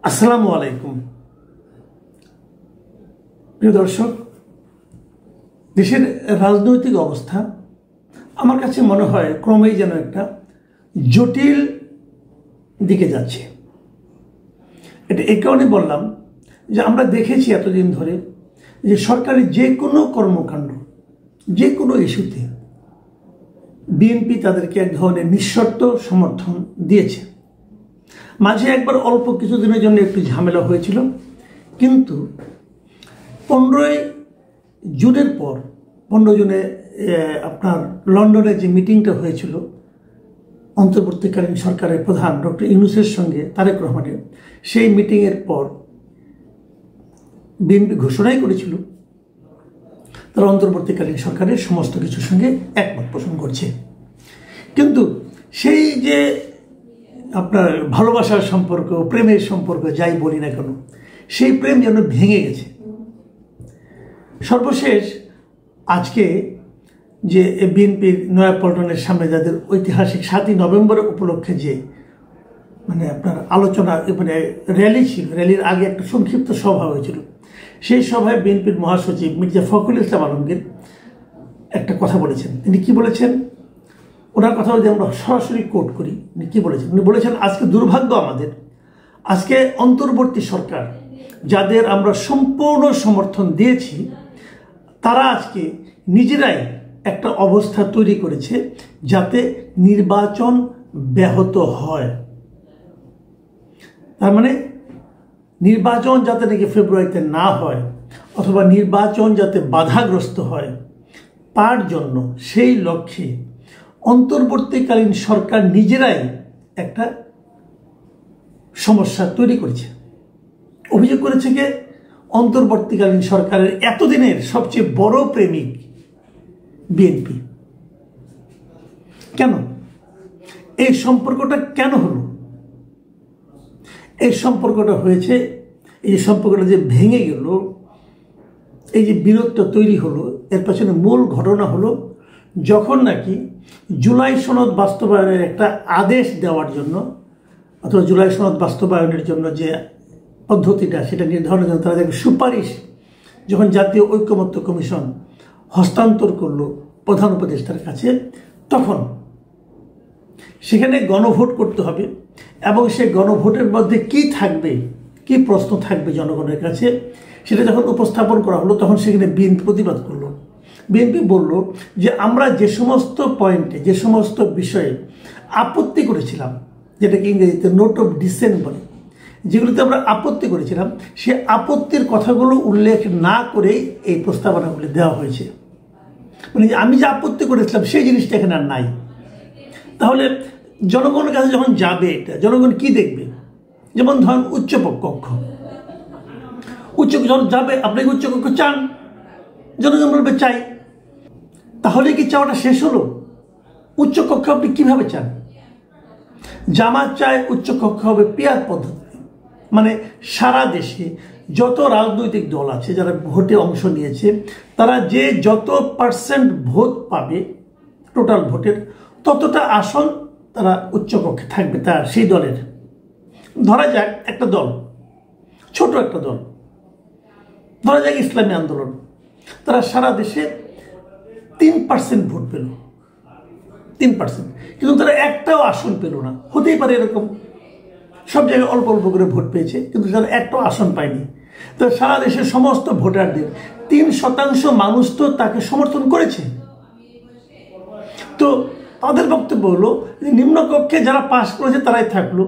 আসসালামু আলাইকুম প্রিয় দর্শক, দেশের রাজনৈতিক অবস্থা আমার কাছে মনে হয় ক্রমেই যেন একটা জটিল দিকে যাচ্ছে। এটা এই কারণে বললাম যে আমরা দেখেছি এতদিন ধরে যে সরকারের যে কোনো কর্মকাণ্ড, যে কোনো ইস্যুতে বিএনপি তাদেরকে এক ধরনের নিঃশর্ত সমর্থন দিয়েছে। মাঝে একবার অল্প কিছুদিনের জন্য একটু ঝামেলা হয়েছিল, কিন্তু 15 জুনের পর 15 জুনে আপনার লন্ডনে যে মিটিংটা হয়েছিল অন্তর্বর্তীকালীন সরকারের প্রধান ডক্টর ইউনূসের সঙ্গে তারেক রহমানের, সেই মিটিংয়ের পর বিএনপি ঘোষণাই করেছিল তারা অন্তর্বর্তীকালীন সরকারের সমস্ত কিছুর সঙ্গে একমত পোষণ করছে। কিন্তু সেই যে আপনার ভালোবাসার সম্পর্ক, প্রেমের সম্পর্ক, যাই বলি না কেন, সেই প্রেম যেন ভেঙে গেছে। সর্বশেষ আজকে যে বিএনপির নয়াপল্টনের সামনে যাদের ঐতিহাসিক 7ই নভেম্বর উপলক্ষে যে আপনার আলোচনা র্যালি ছিল, র্যালির আগে একটা সংক্ষিপ্ত সভা হয়েছিল। সেই সভায় বিএনপির মহাসচিব মির্জা ফখরুল ইসলাম আলমগীর একটা কথা বলেছেন। তিনি কি বলেছেন, ওনার কথা যদি আমরা সরাসরি কোট করি, উনি কি বলেছেন? উনি বলেছেন, আজকে দুর্ভাগ্য আমাদের, আজকে অন্তর্বর্তী সরকার যাদের আমরা সম্পূর্ণ সমর্থন দিয়েছি, তারা আজকে নিজেরাই একটা অবস্থা তৈরি করেছে যাতে নির্বাচন ব্যাহত হয়। তার মানে নির্বাচন যাতে নাকি ফেব্রুয়ারিতে না হয়, অথবা নির্বাচন যাতে বাধাগ্রস্ত হয়, তার জন্য সেই লক্ষ্যে অন্তর্বর্তীকালীন সরকার নিজেরাই একটা সমস্যা তৈরি করেছে। অভিযোগ করেছে যে অন্তর্বর্তীকালীন সরকারের এতদিনের সবচেয়ে বড় প্রেমিক বিএনপি। কেন এই সম্পর্কটা কেন হলো? এই সম্পর্কটা হয়েছে, এই সম্পর্কটা যে ভেঙে গেল, এই যে বিরোধটা তৈরি হলো, এর পেছনে মূল ঘটনা হলো যখন নাকি জুলাই সনদ বাস্তবায়নের একটা আদেশ দেওয়ার জন্য, অথবা জুলাই সনদ বাস্তবায়নের জন্য যে পদ্ধতিটা সেটা নির্ধারণের জন্য তারা সুপারিশ যখন জাতীয় ঐকমত্য কমিশন হস্তান্তর করলো প্রধান উপদেষ্টার কাছে, তখন সেখানে গণভোট করতে হবে এবং সেই গণভোটের মধ্যে কি থাকবে, কি প্রশ্ন থাকবে জনগণের কাছে, সেটা যখন উপস্থাপন করা হলো, তখন সেখানে বিএনপি প্রতিবাদ করলো। বিএনপি বলল যে আমরা যে সমস্ত পয়েন্টে, যে সমস্ত বিষয়ে আপত্তি করেছিলাম, যেটাকে ইংরেজিতে নোট অফ ডিসেন্ট বলে, যেগুলিতে আমরা আপত্তি করেছিলাম, সে আপত্তির কথাগুলো উল্লেখ না করেই এই প্রস্তাবনাগুলি দেওয়া হয়েছে। মানে আমি যে আপত্তি করেছিলাম সেই জিনিসটা এখানে আর নাই। তাহলে জনগণের কাছে যখন যাবে, এটা জনগণ কি দেখবে? যেমন ধরুন উচ্চকক্ষ, যখন যাবে, আপনি উচ্চকক্ষ চান, জনগণ বলবে চাই। তাহলে কি চাওয়াটা শেষ হলো? উচ্চকক্ষ আপনি কিভাবে চান? জামাত চায় উচ্চকক্ষ হবে পিয়ার পদ্ধতি, মানে সারা দেশে যত রাজনৈতিক দল আছে যারা ভোটে অংশ নিয়েছে, তারা যে যত % ভোট পাবে টোটাল ভোটের, ততটা আসন তারা উচ্চকক্ষে থাকবে তার সেই দলের। ধরা যাক একটা দল, ছোট একটা দল, ধরা যাক ইসলামী আন্দোলন, তারা সারা দেশে 3% ভোট পেল, 3%, কিন্তু তারা একটাও আসন পেল না। হতেই পারে এরকম, সব জায়গায় অল্প অল্প করে ভোট পেয়েছে, কিন্তু তারা একটাও আসন পায়নি। তো সারা দেশের সমস্ত ভোটারদের 3% মানুষ তো তাকে সমর্থন করেছে। তো তাদের বক্তব্য হলো যে নিম্নকক্ষে যারা পাশ করেছে তারাই থাকলো,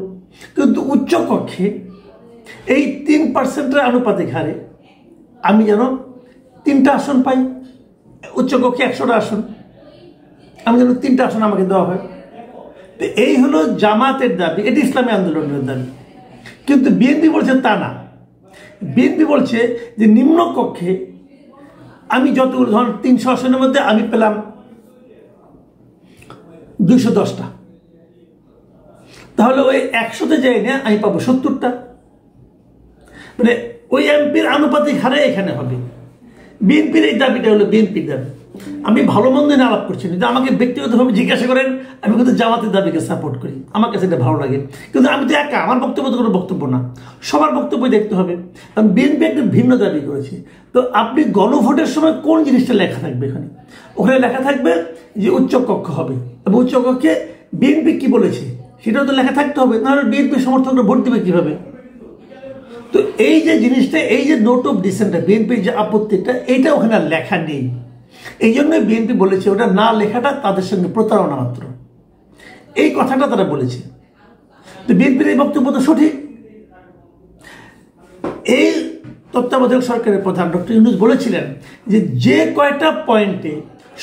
কিন্তু উচ্চকক্ষে এই 3%-এর আনুপাতিক হারে আমি যেন 3টা আসন পাই। উচ্চকক্ষে 100টা আসন, আমি যেন 3টা আসন আমাকে দেওয়া হয়। তো এই হলো জামাতের দাবি, এটি ইসলামী আন্দোলনের দাবি। কিন্তু বিএনপি বলছে তা না। বিএনপি বলছে যে নিম্নকক্ষে আমি যতগুলো, ধরুন 300 আসনের মধ্যে আমি পেলাম 210টা, তাহলে ওই 100তে যাই না, আমি পাবো 70টা। মানে ওই এমপির আনুপাতিক হারে এখানে হবে। বিএনপির এই দাবিটা হলো বিএনপির দাবি। আমি ভালো মন্দ নিয়ে আলাপ করছি না, আমাকে ব্যক্তিগতভাবে জিজ্ঞাসা করেন, আমি কিন্তু জামাতের দাবিকে সাপোর্ট করি, আমার কাছে এটা ভালো লাগে। কিন্তু আমি তো একা, আমার বক্তব্য তো কোনো বক্তব্য না, সবার বক্তব্য দেখতে হবে। কারণ বিএনপি একটা ভিন্ন দাবি করেছে। তো আপনি গণভোটের সময় কোন জিনিসটা লেখা থাকবে এখানে? ওখানে লেখা থাকবে যে উচ্চ কক্ষ হবে, এবং উচ্চ কক্ষে বিএনপি কি বলেছে সেটাও তো লেখা থাকতে হবে, নাহলে বিএনপি সমর্থকরা ভোট দেবে কিভাবে? তো এই যে জিনিসটা, এই যে নোট অফ ডিসেন্টটা, বিএনপির যে আপত্তিটা, এটা ওখানে লেখা নেই। এই জন্য বিএনপি বলেছে ওটা না লেখাটা তাদের সঙ্গে প্রতারণা মাত্র, এই কথাটা তারা বলেছে। তো বিএনপির এই বক্তব্য তো সঠিক। এই তত্ত্বাবধায়ক সরকারের প্রধান ডক্টর ইউনূস বলেছিলেন যে যে কয়টা পয়েন্টে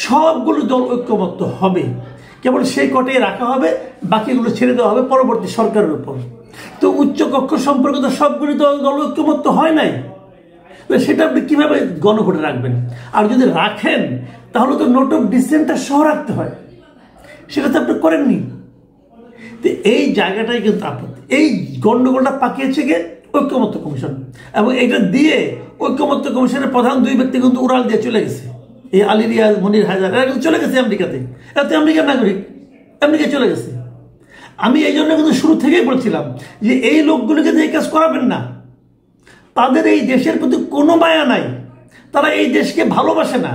সবগুলো দল ঐক্যমত্য হবে কেবল সেই কটাই রাখা হবে, বাকিগুলো ছেড়ে দেওয়া হবে পরবর্তী সরকারের উপর। তো উচ্চ কক্ষ সম্পর্কে তো সবগুলি দল ঐক্যমত্য হয় নাই, সেটা আপনি কিভাবে গণভোটে রাখবেন? আর যদি রাখেন তাহলে তো নোট অফ ডিসেন্টটা সহ রাখতে হয়, সেটা তো আপনি করেননি। তো এই জায়গাটাই কিন্তু আপত্তি। এই গন্ডগোলটা পাকিয়েছে গিয়ে ঐক্যমত্য কমিশন, এবং এটা দিয়ে ঐক্যমত্য কমিশনের প্রধান দুই ব্যক্তি কিন্তু উড়াল দিয়ে চলে গেছে। এই আলী রিয়াজ, মনির হায়দার, এরা কিন্তু চলে গেছে আমেরিকাতে, এরা তো আমেরিকার নাগরিক, আমেরিকায় চলে গেছে। আমি এই জন্য কিন্তু শুরু থেকেই বলছিলাম যে এই লোকগুলোকে দিয়ে কাজ করাবেন না, তাদের এই দেশের প্রতি কোনো মায়া নাই, তারা এই দেশকে ভালোবাসে না।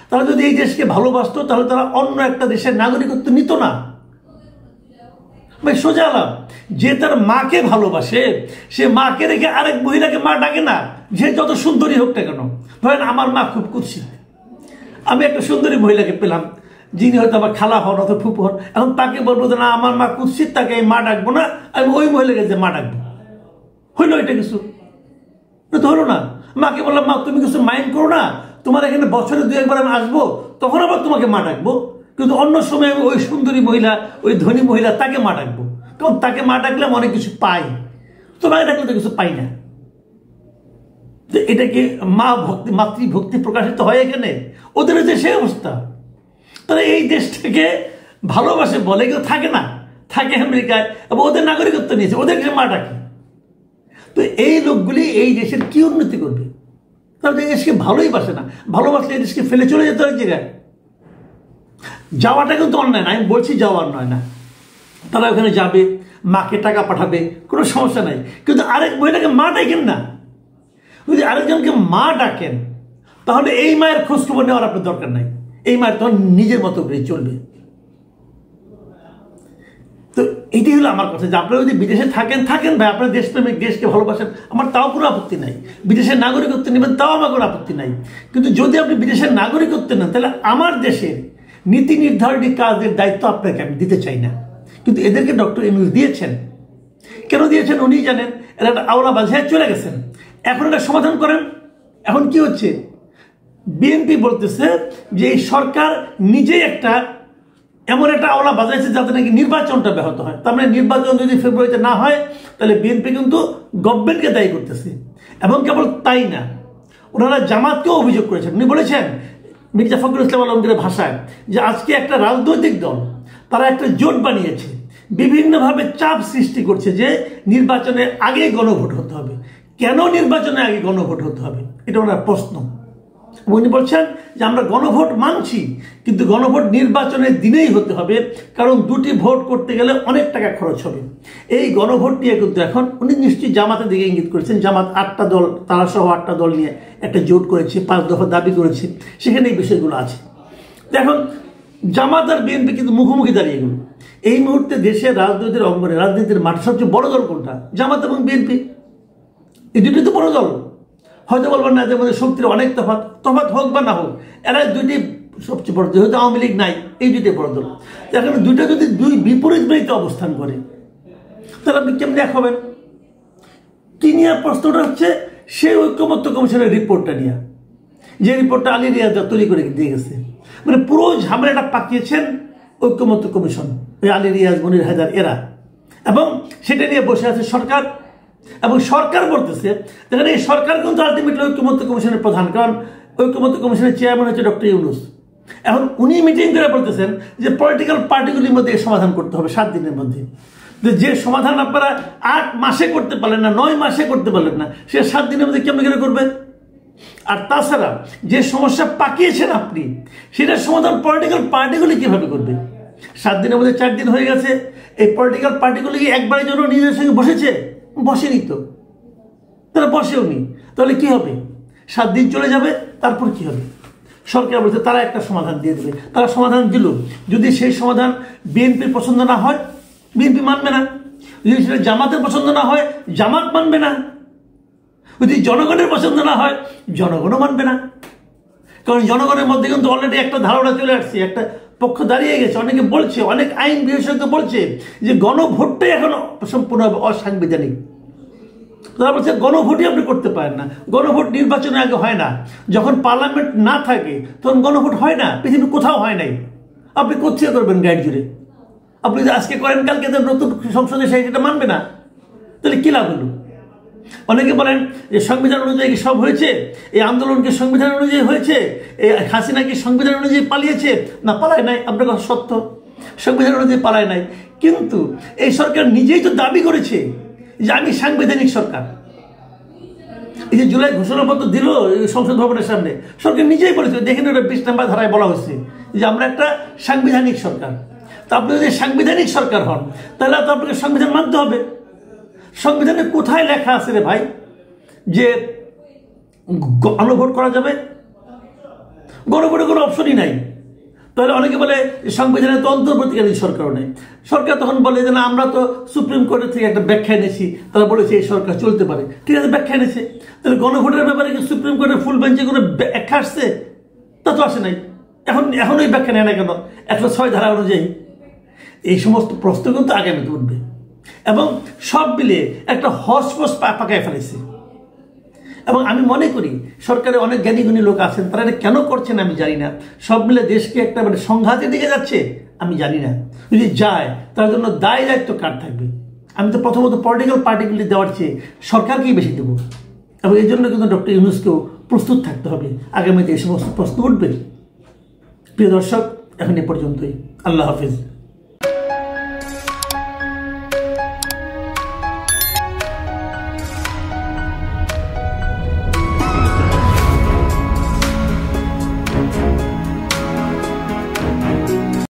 তারা যদি এই দেশকে ভালোবাসতো তাহলে তারা অন্য একটা দেশের নাগরিকত্ব নিত না। ভাই সোজা আলাপ, যে তার মাকে ভালোবাসে সে মাকে রেখে আরেক মহিলাকে মা ডাকে না, যে যত সুন্দরী হোক না কেন। ধরেন আমার মা খুব কুৎসিত, আমি একটা সুন্দরী মহিলাকে পেলাম যিনি হয়তো আমার খালা হন অথবা ফুপু হন, এখন তাকে বলবো যে না আমার মা কুৎসিত, তাকে মা ডাকবো না, আমি ওই মহিলাকে যে মা ডাকবো। হইলো এটা কিছু? তো হলো না। মাকে বললাম মা তুমি কিছু মাইন্ড করো না, তোমার এখানে বছরে 2-1 বার আমি আসবো, তখন আবার তোমাকে মা ডাকবো। কিন্তু অন্য সময় আমি ওই সুন্দরী মহিলা, ওই ধনী মহিলা, তাকে মা ডাকবো, কারণ তাকে মা ডাকলে আমি অনেক কিছু পাই, তোমাকে ডাকলে তো কিছু পাই না। তো এটা কি মা ভক্তি, মাতৃভক্তি প্রকাশিত হয় এখানে? ওদের যে সেই অবস্থা, তারা এই দেশটাকে ভালোবাসে বলে কেউ থাকে না, থাকে আমেরিকায়, এবং ওদের নাগরিকত্ব নিয়েছে, ওদেরকে মা ডাকে। তো এই লোকগুলি এই দেশের কি উন্নতি করবে? তারা এই দেশকে ভালোই বাসে না, ভালোবাসলে এই দেশকে ফেলে চলে যেতে হয় জায়গায়। যাওয়াটা কিন্তু অন্যায় না, আমি বলছি যাওয়ার নয় না, তারা ওখানে যাবে, মাকে টাকা পাঠাবে, কোনো সমস্যা নাই। কিন্তু আরেক মহিলাকে মা ডাকেন না। যদি আরেকজনকে মা ডাকেন তাহলে এই মায়ের খোঁজখবর নেওয়ার আপনার দরকার নাই, এই মায়ের তখন নিজের মতো করে চলবে। তো এটাই হলো আমার কথা, যে আপনারা যদি বিদেশে থাকেন ভাই, আপনার দেশপ্রেমিক, দেশকে ভালোবাসেন, আমার তাও কোনো আপত্তি নাই। বিদেশের নাগরিকত্ব নেবেন তাও আমার কোনো আপত্তি নাই। কিন্তু যদি আপনি বিদেশের নাগরিকত্ব নেন তাহলে আমার দেশের নীতি নির্ধারণী কাজের দায়িত্ব আপনাকে আমি দিতে চাই না। কিন্তু এদেরকে ডক্টর ইউনূস দিয়েছেন। কেন দিয়েছেন উনি জানেন। এরা একটা আওলা বাজায় চলে গেছেন, এখন এটা সমাধান করেন। এখন কি হচ্ছে, বিএনপি বলতেছে যে এই সরকার নিজেই একটা এমন একটা আওলা বাজাইছে যাতে নাকি নির্বাচনটা ব্যাহত হয়। তার মানে নির্বাচন যদি ফেব্রুয়ারিতে না হয় তাহলে বিএনপি কিন্তু গভর্নমেন্টকে দায়ী করতেছে। এবং কেবল তাই না, ওনারা জামাতকেও অভিযোগ করেছেন। উনি বলেছেন মির্জা ফখরুল ইসলাম আলমগীরের ভাষায় যে আজকে একটা রাজনৈতিক দল তারা একটা জোট বানিয়েছে, বিভিন্নভাবে চাপ সৃষ্টি করছে যে নির্বাচনের আগে গণভোট হতে হবে। কেন নির্বাচনের আগে গণভোট হতে হবে, এটা ওনার প্রশ্ন। উনি বলছেন যে আমরা গণভোট মানছি, কিন্তু গণভোট নির্বাচনের দিনেই হতে হবে, কারণ দুটি ভোট করতে গেলে অনেক টাকা খরচ হবে। এই গণভোট নিয়ে কিন্তু এখন উনি নিশ্চয়ই জামাতের দিকে ইঙ্গিত করেছেন। জামাত 8টা দল, তারা সহ 8টা দল নিয়ে একটা জোট করেছে, 5 দফা দাবি করেছে, সেখানে এই বিষয়গুলো আছে। এখন জামাত আর বিএনপি কিন্তু মুখোমুখি দাঁড়িয়ে গেল। এই মুহূর্তে দেশের রাজনীতির অঙ্গনে, রাজনীতির মাঠে সবচেয়ে বড় দল কোনটা? জামাত এবং বিএনপি, এই দুটি তো বড় দল। হয়তো বলবেন না যে আমাদের শক্তির অনেক তফাৎ হোক বা না হোক, এরা দুইটি সবচেয়ে বড় দল। হয়তো আওয়ামী লীগ নাই, এই দুইটি বড় দল। এখন দুইটা যদি দুই বিপরীত বাড়িতে অবস্থান করে তাহলে আপনি কেমনি এক হবেন? কি নিয়ে প্রশ্নটা হচ্ছে, সেই ঐক্যমত্য কমিশনের রিপোর্টটা নিয়ে, যে রিপোর্টটা আলী রিয়াজ তৈরি করে দিয়ে গেছে। মানে পুরো ঝামেলাটা পাকিয়েছেন ঐক্যমত্য কমিশন, ওই আলী রিয়াজ, মনির হায়দার এরা। এবং সেটা নিয়ে বসে আছে সরকার, এবং সরকার বলতেছে দেখেন এই সরকার কিন্তু আলটিমেটলি ঐক্যমত্য কমিশনের প্রধান, কারণ ঐক্যমত্য কমিশনের চেয়ারম্যান হচ্ছে ডক্টর ইউনূস। এখন উনি মিটিং করে বলতেছেন যে পলিটিক্যাল পার্টিগুলির মধ্যে সমাধান করতে হবে 7 দিনের মধ্যে। যে সমাধান আপনারা 8 মাসে করতে পারলেন না, 9 মাসে করতে পারলেন না, সে 7 দিনের মধ্যে কেমন করে করবে? আর তাছাড়া যে সমস্যা পাকিয়েছেন আপনি, সেটার সমাধান পলিটিক্যাল পার্টিগুলি কিভাবে করবে? 7 দিনের মধ্যে 4 দিন হয়ে গেছে। এই পলিটিক্যাল পার্টিগুলি কি একবারের জন্য নিজেদের সঙ্গে বসেছে? বসেনি তো, তারা বসেও নি। তাহলে কি হবে? 7 দিন চলে যাবে, তারপর কি হবে? সরকার বলছে তারা একটা সমাধান দিয়ে দেবে। তারা সমাধান দিল, যদি সেই সমাধান বিএনপির পছন্দ না হয়, বিএনপি মানবে না। যদি সেটা জামাতের পছন্দ না হয়, জামাত মানবে না। যদি জনগণের পছন্দ না হয়, জনগণও মানবে না। কারণ জনগণের মধ্যে কিন্তু অলরেডি একটা ধারণা চলে আসছে, একটা পক্ষ দাঁড়িয়ে গেছে। অনেকে বলছে, অনেক আইন বিশেষজ্ঞ বলছে যে গণভোটটাই এখন সম্পূর্ণভাবে অসাংবিধানিক। তারা বলছে গণভোটই আপনি করতে পারেন না। গণভোট নির্বাচনের আগে হয় না, যখন পার্লামেন্ট না থাকে তখন গণভোট হয় না, পৃথিবীর কোথাও হয় নাই। আপনি কোথায় করবেন গাইড জুড়ে? আপনি যদি আজকে করেন, কালকে নতুন সংসদে সেটা মানবে না, তাহলে কি লাভ হলো? অনেকে বলেন যে সংবিধান অনুযায়ী সব হয়েছে, এই আন্দোলনকে সংবিধান অনুযায়ী হয়েছে, এই হাসিনা কি সংবিধান অনুযায়ী পালিয়েছে? না, পালায় নাই। আপনার কথা সত্য, সংবিধান অনুযায়ী পালায় নাই। কিন্তু এই সরকার নিজেই তো দাবি করেছে যে আমি সাংবিধানিক সরকার। এই যে জুলাই ঘোষণাপত্র দিল সংসদ ভবনের সামনে, সরকার নিজেই বলেছে, দেখেন ওটা 20 নম্বর ধারায় বলা হয়েছে যে আমরা একটা সাংবিধানিক সরকার। তা আপনি যদি সাংবিধানিক সরকার হন, তাহলে তো আপনাকে সংবিধান মানতে হবে। সংবিধানে কোথায় লেখা আছে রে ভাই যে গণভোট করা যাবে? গণভোটের কোনো অপশনই নাই। তাহলে অনেকে বলে সংবিধানে তো অন্তর্বর্তীকালীন সরকারও নেই। সরকার তখন বলে যে না, আমরা তো সুপ্রিম কোর্টের থেকে একটা ব্যাখ্যা এনেছি, তারা বলেছে এই সরকার চলতে পারে। ঠিক আছে, ব্যাখ্যা এনেছে। তাহলে গণভোটের ব্যাপারে কি সুপ্রিম কোর্টের ফুল বেঞ্চে কোনো ব্যাখ্যা আসছে? তা তো আসে নাই। এখন ওই ব্যাখ্যা নেয় না কেন? 106 ধারা অনুযায়ী এই সমস্ত প্রশ্ন কিন্তু আগামীতে উঠবে, এবং সব মিলিয়ে একটা হসপস পাকায় ফেলেছে। এবং আমি মনে করি সরকারে অনেক জ্ঞানীগুণী লোক আছেন, তারা এটা কেন করছেন আমি জানি না। সব মিলে দেশকে একটা সংঘাতের দিকে যাচ্ছে আমি জানি না। যদি যায়, তার জন্য দায় দায়িত্ব কার থাকবে? আমি তো প্রথমত পলিটিক্যাল পার্টিগুলি দেওয়ার চেয়ে সরকারকেই বেশি দেবো। এবং এই জন্য কিন্তু ডক্টর ইউনূসকেও প্রস্তুত থাকতে হবে। আগামীতে এই সমস্ত প্রশ্ন উঠবে। প্রিয় দর্শক, এখন এ পর্যন্তই। আল্লাহ হাফিজ।